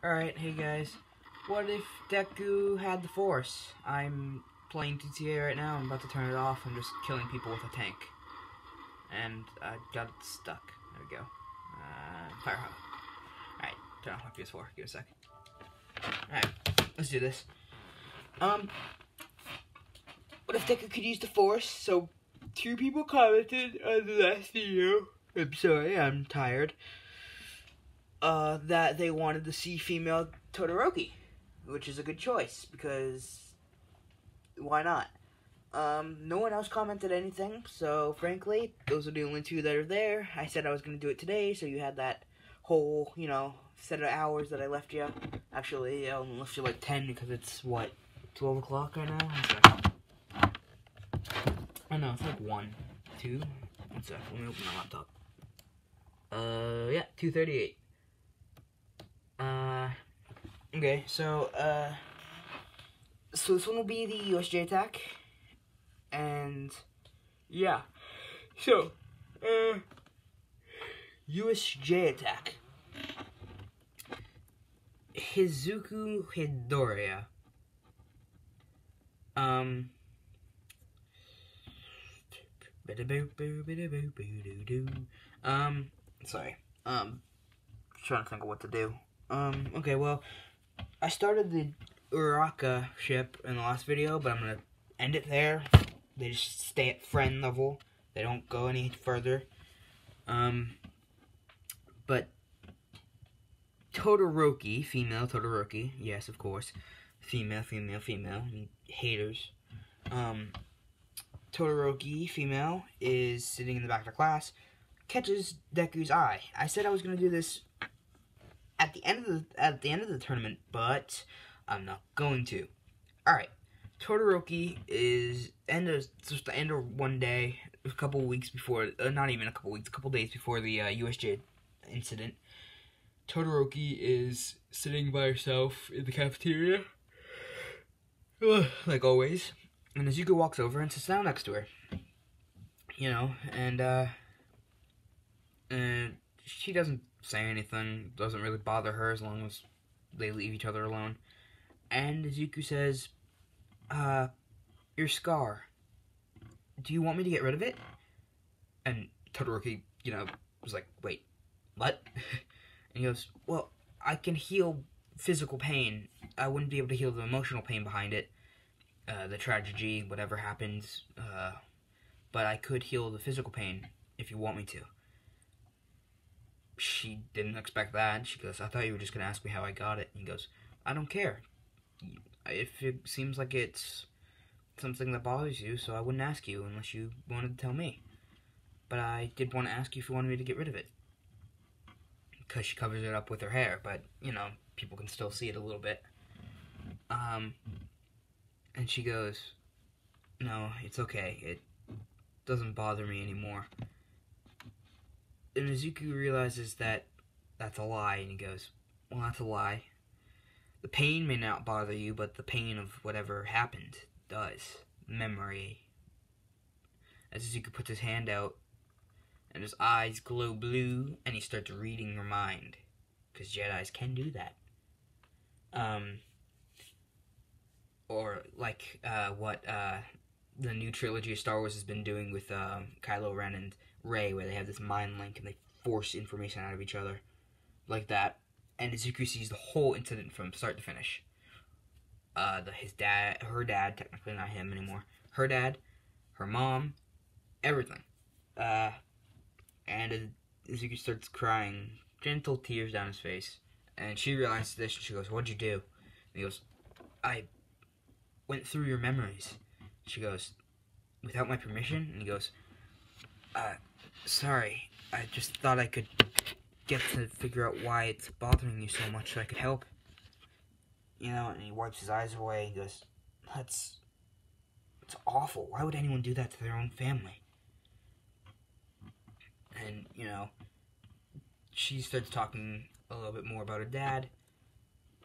Alright, hey guys. What if Deku had the Force? I'm playing GTA right now. I'm about to turn it off. I'm just killing people with a tank. And I got it stuck. There we go. Fire hose. Alright, turn off my PS4. Give me a sec. Alright, let's do this. What if Deku could use the Force? So, 2 people commented on the last video. I'm sorry, I'm tired. That they wanted to see female Todoroki, which is a good choice, because why not? No one else commented anything, so frankly, those are the only 2 that are there. I said I was going to do it today, so you had that whole, set of hours that I left you. Actually, I only left you like 10, because it's, what, 12 o'clock right now? Oh no, it's like 1, 2, 1 sec, let me open my laptop. Yeah, 2:38. Okay, so this one will be the USJ attack, and, yeah, so, USJ attack. Hizuku Hidoriya, sorry, trying to think of what to do. Okay, well, I started the Uraka ship in the last video, but I'm gonna end it there. They just stay at friend level. They don't go any further. But Todoroki, female Todoroki, yes, of course. Female, haters. Todoroki, female, is sitting in the back of the class, catches Deku's eye. I said I was gonna do this at the end of the tournament, but I'm not going to. Alright, Todoroki is just the end of one day, a couple weeks before, not even a couple weeks, a couple days before the USJ incident. Todoroki is sitting by herself in the cafeteria, like always, and Izuku walks over and sits down next to her. And she doesn't say anything, doesn't really bother her as long as they leave each other alone. And Izuku says, your scar, do you want me to get rid of it? And Todoroki, was like, wait, what? And he goes, well, I can heal physical pain. I wouldn't be able to heal the emotional pain behind it, the tragedy, whatever happens, but I could heal the physical pain if you want me to. She didn't expect that. She goes, I thought you were just going to ask me how I got it. And he goes, I don't care. If it seems like it's something that bothers you, so I wouldn't ask you unless you wanted to tell me. But I did want to ask you if you wanted me to get rid of it. Because she covers it up with her hair, but, people can still see it a little bit. And she goes, no, it's okay. It doesn't bother me anymore. And Izuku realizes that that's a lie, and he goes, well, that's a lie. The pain may not bother you, but the pain of whatever happened does. Memory. As Izuku puts his hand out, and his eyes glow blue, and he starts reading her mind. Because Jedis can do that. Or like what the new trilogy of Star Wars has been doing with Kylo Ren and Rey, where they have this mind link and they force information out of each other, like that. And Izuku sees the whole incident from start to finish. Her dad, technically not him anymore, her dad, her mom, everything. And Izuku starts crying, gentle tears down his face. And she realizes this, and she goes, what'd you do? And he goes, I went through your memories. She goes, without my permission? And he goes, sorry, I just thought I could get to figure out why it's bothering you so much so I could help. And he wipes his eyes away and goes, that's awful. Why would anyone do that to their own family? And, she starts talking a little bit more about her dad.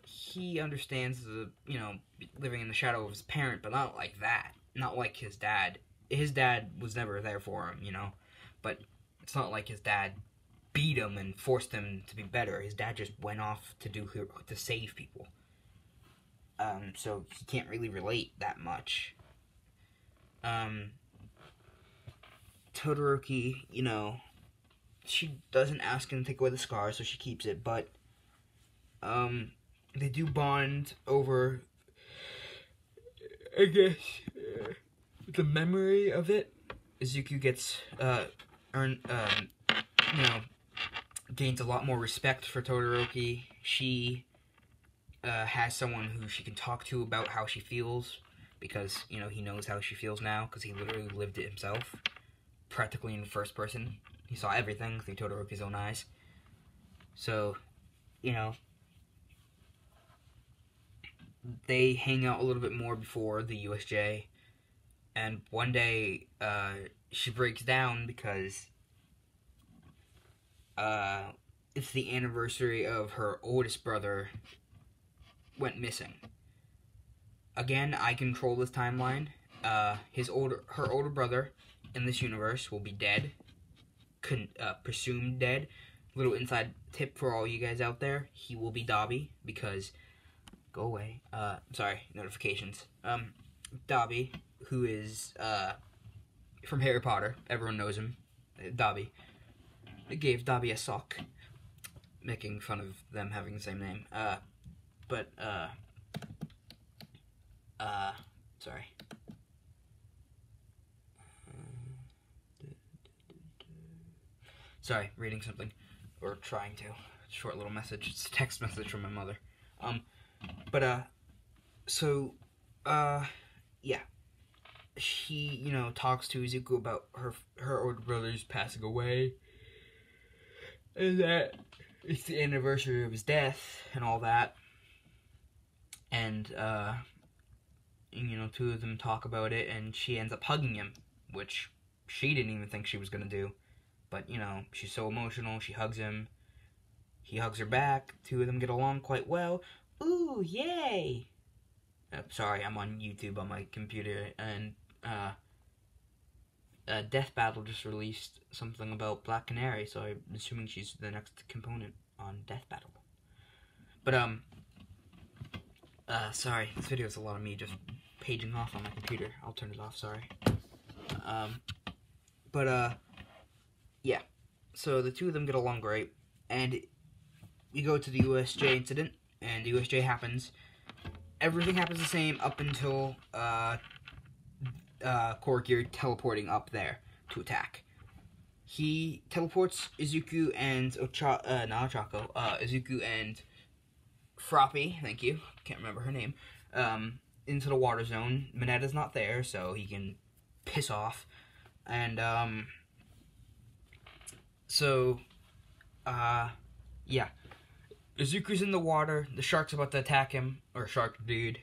He understands living in the shadow of his parent, but not like that. Not like his dad. His dad was never there for him, but it's not like his dad beat him and forced him to be better. His dad just went off to save people. So he can't really relate that much. Todoroki, you know, she doesn't ask him to take away the scar, so she keeps it, but they do bond over, I guess, the memory of it. Izuku gets, gains a lot more respect for Todoroki. She has someone who she can talk to about how she feels, because, you know, he knows how she feels now, because he literally lived it himself, practically in the first person. He saw everything through Todoroki's own eyes. So, you know, they hang out a little bit more before the USJ, and one day, she breaks down because, it's the anniversary of her oldest brother went missing. Again, I control this timeline. Her older brother in this universe will be dead, presumed dead. Little inside tip for all you guys out there: he will be Dobby, because go away. Sorry, notifications. Dobby, who is from Harry Potter, everyone knows him. Dobby. They gave Dobby a sock, making fun of them having the same name. Sorry. Sorry, reading something, or trying to. Short little message. It's a text message from my mother. Yeah. She, you know, talks to Izuku about her older brother's passing away, and that it's the anniversary of his death, and all that. And, you know, two of them talk about it, and she ends up hugging him, which she didn't even think she was gonna do. But, you know, she's so emotional, she hugs him. He hugs her back. Two of them get along quite well. Ooh, yay! Sorry, I'm on YouTube on my computer, and, Death Battle just released something about Black Canary, so I'm assuming she's the next component on Death Battle. But, sorry, this video is a lot of me just paging off on my computer. I'll turn it off, sorry. Yeah. So the two of them get along great, and you go to the USJ incident, and the USJ happens. Everything happens the same up until, Korogiri teleporting up there to attack. He teleports Izuku and Izuku and Froppy, thank you, can't remember her name, into the water zone. Minetta's not there, so he can piss off. And, yeah. Izuku's in the water, the shark's about to attack him, or shark dude.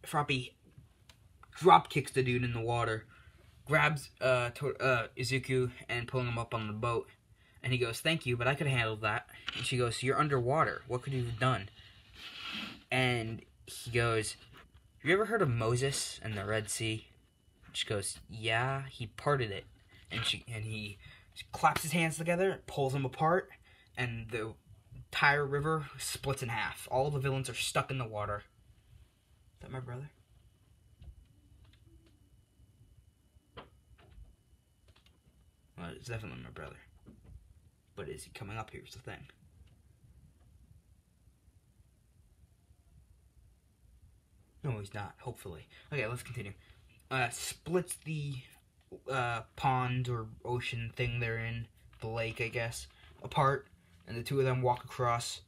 Froppy drop kicks the dude in the water, grabs, Izuku and pulling him up on the boat. And he goes, "Thank you, but I could have handled that." And she goes, "You're underwater. What could you have done?" And he goes, "Have you ever heard of Moses and the Red Sea?" She goes, "Yeah, he parted it." And he claps his hands together, pulls them apart, and the entire river splits in half. All the villains are stuck in the water. Is that my brother? Well, it's definitely my brother. But is he coming up here is the thing. No, he's not, hopefully. Okay, let's continue. Splits the pond or ocean thing they're in, the lake, I guess, apart, and the two of them walk across.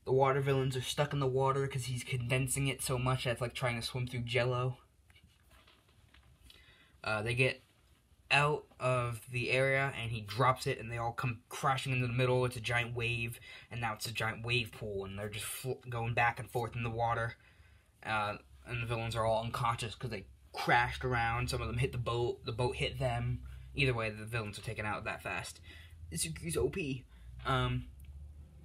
The water villains are stuck in the water because he's condensing it so much that it's like trying to swim through jello. They get out of the area, and he drops it, and they all come crashing into the middle. It's a giant wave, and now it's a giant wave pool, and they're just going back and forth in the water. And the villains are all unconscious because they crashed around. Some of them hit the boat hit them. Either way, the villains are taken out that fast. Izuku's OP.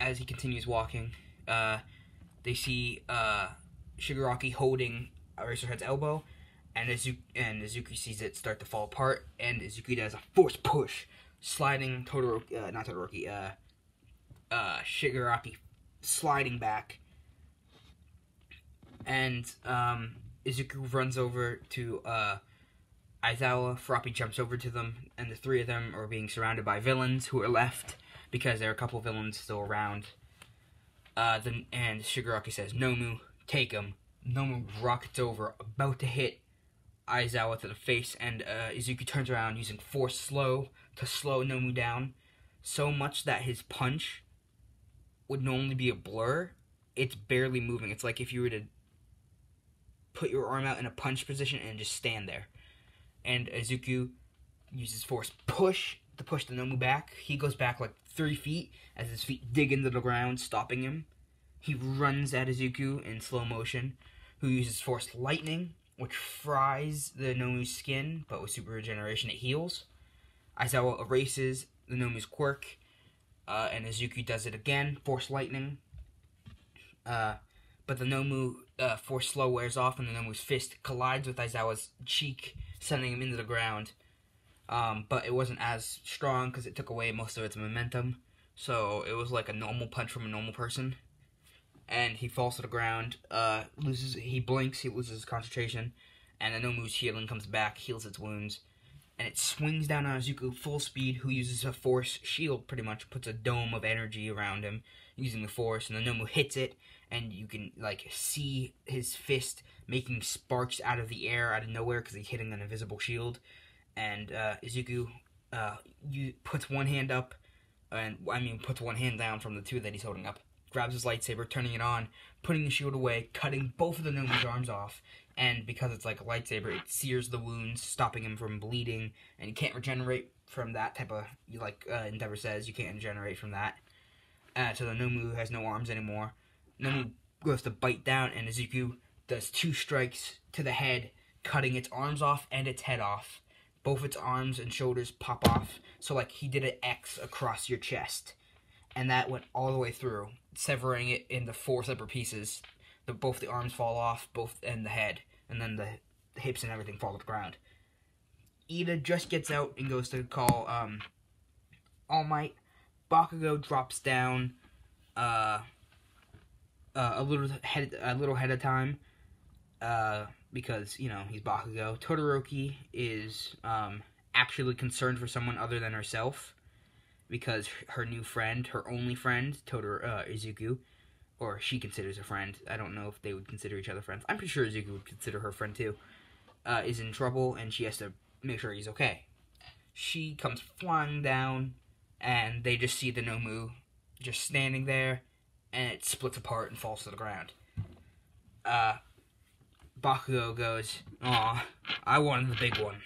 As he continues walking, they see Shigaraki holding Eraserhead's elbow, and Izuku sees it start to fall apart, and Izuku does a force push sliding Todoroki, not Todoroki, Shigaraki sliding back, and Izuku runs over to Aizawa. Froppy jumps over to them, and the three of them are being surrounded by villains who are left because there are a couple villains still around. And Shigaraki says, "Nomu, take him." Nomu rockets over, about to hit Aizawa to the face, and Izuku turns around using Force Slow to slow Nomu down so much that his punch would normally be a blur. It's barely moving. It's like if you were to put your arm out in a punch position and just stand there. And Izuku uses Force Push to push the Nomu back. He goes back like 3 feet as his feet dig into the ground, stopping him. He runs at Izuku in slow motion, who uses Force Lightning, which fries the Nomu's skin, but with Super Regeneration it heals. Aizawa erases the Nomu's quirk, and Izuku does it again, Force Lightning. But the Nomu Force Slow wears off, and the Nomu's fist collides with Aizawa's cheek, sending him into the ground. But it wasn't as strong because it took away most of its momentum, so it was like a normal punch from a normal person. And he falls to the ground, he blinks, he loses his concentration, and the Nomu's healing comes back, heals its wounds, and it swings down on Izuku full speed, who uses a Force shield, pretty much, puts a dome of energy around him, using the Force, and the Nomu hits it, and you can, like, see his fist making sparks out of the air, out of nowhere, because he's hitting an invisible shield, and Izuku puts one hand up, puts one hand down from the two that he's holding up, grabs his lightsaber, turning it on, putting the shield away, cutting both of the Nomu's arms off, and because it's like a lightsaber, it sears the wounds, stopping him from bleeding, and you can't regenerate from that type of, Endeavor says, you can't regenerate from that. So the Nomu has no arms anymore. Nomu goes to bite down, and Izuku does 2 strikes to the head, cutting its arms off and its head off. Both its arms and shoulders pop off, so like he did an X across your chest. And that went all the way through, severing it into 4 separate pieces. Both the arms fall off, and the head, and then the hips and everything fall to the ground. Ida just gets out and goes to call All Might. Bakugo drops down a little head of time because he's Bakugo. Todoroki is actually concerned for someone other than herself, because her new friend, her only friend, Izuku, or she considers a friend. I don't know if they would consider each other friends. I'm pretty sure Izuku would consider her friend too. Is in trouble, and she has to make sure he's okay. She comes flying down, and they just see the Nomu just standing there, and it splits apart and falls to the ground. Bakugo goes, "Aw, I wanted the big one."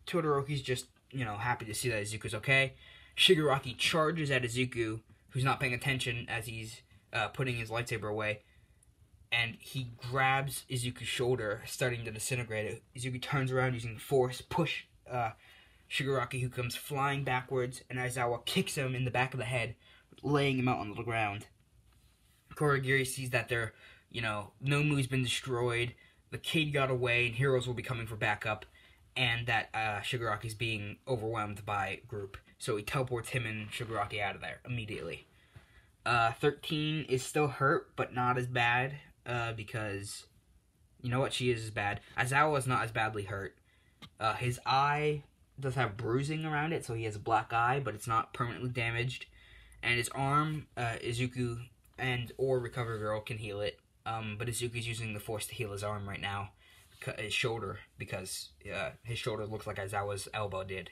Todoroki's just, happy to see that Izuku's okay. Shigaraki charges at Izuku, who's not paying attention as he's putting his lightsaber away, and he grabs Izuku's shoulder, starting to disintegrate it. Izuku turns around using Force, push Shigaraki, who comes flying backwards, and Aizawa kicks him in the back of the head, laying him out on the ground. Kurogiri sees that Nomu's been destroyed, the kid got away, and heroes will be coming for backup, and that Shigaraki's being overwhelmed by group. So he teleports him and Shigaraki out of there immediately. 13 is still hurt, but not as bad, because, she is as bad. Aizawa is not as badly hurt. His eye does have bruising around it, so he has a black eye, but it's not permanently damaged. And his arm, Izuku or Recover Girl can heal it, but Izuku's using the Force to heal his arm right now, his shoulder, because his shoulder looks like Aizawa's elbow did.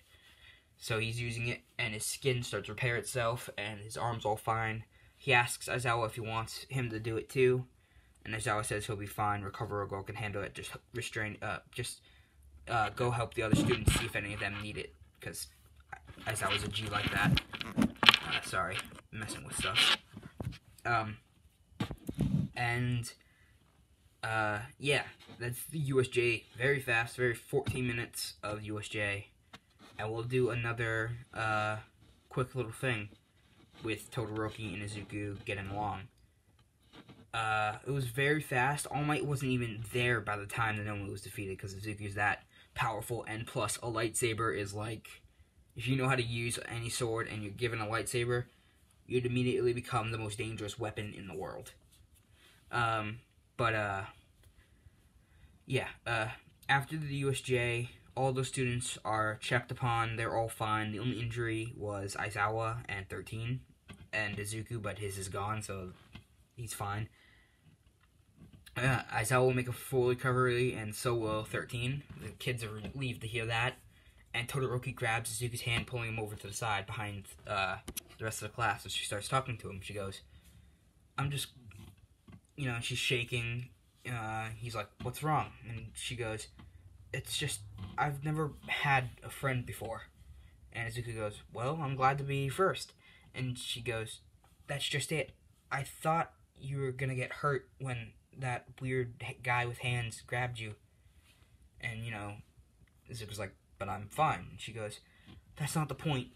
So he's using it, and his skin starts to repair itself, and his arm's all fine. He asks Aizawa if he wants him to do it too, and Aizawa says he'll be fine. Recover Girl can handle it. Just go help the other students, see if any of them need it, because Aizawa's a G like that. Sorry, messing with stuff. Yeah, that's the USJ. Very fast, 14 minutes of USJ. And we'll do another quick little thing with Todoroki and Izuku getting along. It was very fast. All Might wasn't even there by the time the Nomu was defeated, because Izuku's that powerful, and plus a lightsaber is like, if you know how to use any sword and you're given a lightsaber, you'd immediately become the most dangerous weapon in the world. After the USJ, all the students are checked upon. They're all fine. The only injury was Aizawa and 13 and Izuku, but his is gone, so he's fine. Aizawa will make a full recovery, and so will 13. The kids are relieved to hear that. And Todoroki grabs Izuku's hand, pulling him over to the side behind the rest of the class. So she starts talking to him. She goes, I'm just, and she's shaking. He's like, what's wrong? And she goes, it's just, I've never had a friend before. And Izuku goes, well, I'm glad to be first. And she goes, that's just it. I thought you were going to get hurt when that weird guy with hands grabbed you. And, Izuku's like, but I'm fine. And she goes, that's not the point.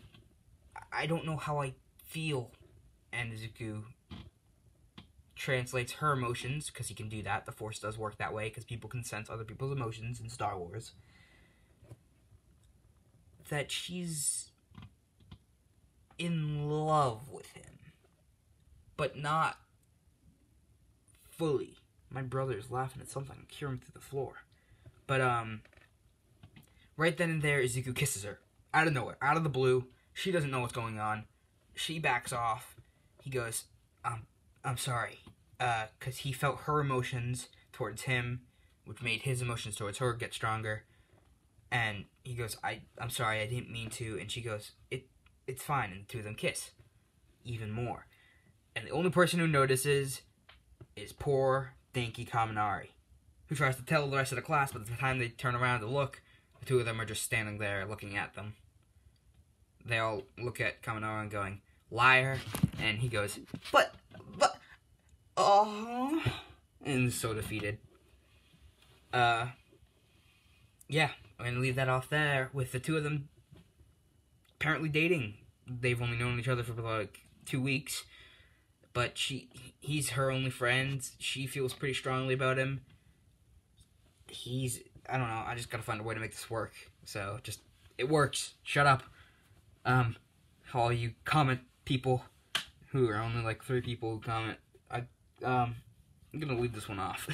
I don't know how I feel. And Izuku translates her emotions, because he can do that. The Force does work that way, because people can sense other people's emotions in Star Wars. That she's in love with him. But not fully. My brother is laughing at something. I hear him through the floor. But, right then and there, Izuku kisses her. Out of nowhere. Out of the blue. She doesn't know what's going on. She backs off. He goes, I'm sorry. Because he felt her emotions towards him, which made his emotions towards her get stronger. And he goes, I'm sorry, I didn't mean to. And she goes, it's fine. And the two of them kiss. Even more. And the only person who notices is poor, dinky Kaminari, who tries to tell the rest of the class, but by the time they turn around to look, the two of them are just standing there looking at them. They all look at Kaminari and going, liar. And he goes, but, oh, and is so defeated. Yeah, I'm going to leave that off there with the two of them apparently dating. They've only known each other for like 2 weeks, but he's her only friend. She feels pretty strongly about him. I don't know, I just gotta find a way to make this work. So, it works. Shut up. All you comment people, who are only like 3 people who comment, I'm gonna leave this one off.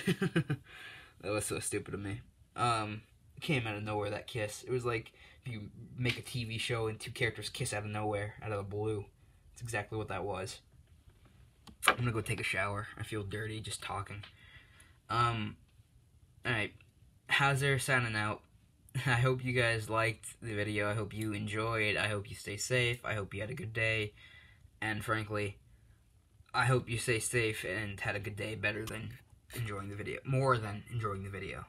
That was so stupid of me. It came out of nowhere, that kiss. It was like if you make a TV show and 2 characters kiss out of nowhere, out of the blue. That's exactly what that was. I'm gonna go take a shower. I feel dirty just talking. Alright. Hazard signing out. I hope you guys liked the video. I hope you enjoyed. I hope you stay safe. I hope you had a good day. And frankly, I hope you stay safe and had a good day better than enjoying the video. More than enjoying the video.